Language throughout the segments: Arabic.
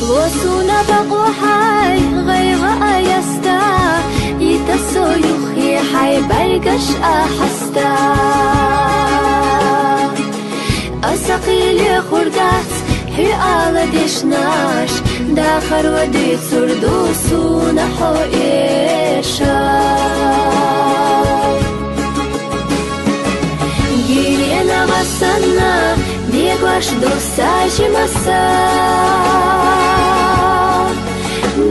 وسونا بقوحاي غيغ أيستا يتسو يخي حي برقش أحستا أسقيلي خردات هي آلا ديشناش داخر ودي سردوسو نحو إيشاي جيري أنا غسنا ديقواش دوساجي مسا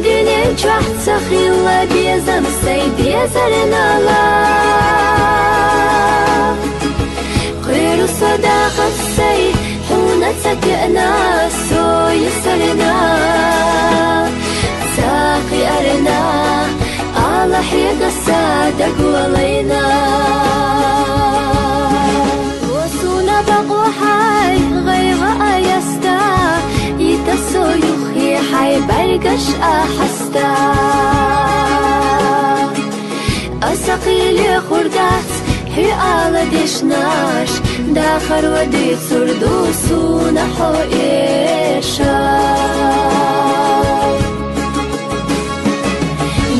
ديني جوحت سخيلة بيزم سيديزرنا لا غير صداقة سي حونة تكئنا سو يسرنا ساقي أرنا على حيق السادق ولينا وسونا بقوحاي غيغ أيستا يتسو يخي حي برقش أحستا أسقيلي خردات هي آلا ديشناش داخر ودي سردوسو نحو إيشاي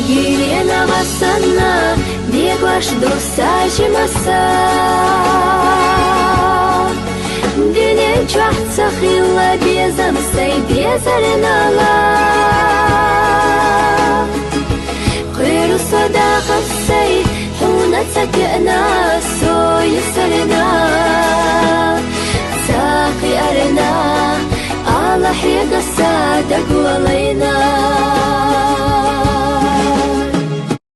جيري أنا غسنا ديقواش دوساجي مسا ديني جوحت سخيلة بيزم سيديزرنا لا غير صداقة سي حونة تكئنا سو يسرنا ساقي أرنا على حيق السادق ولينا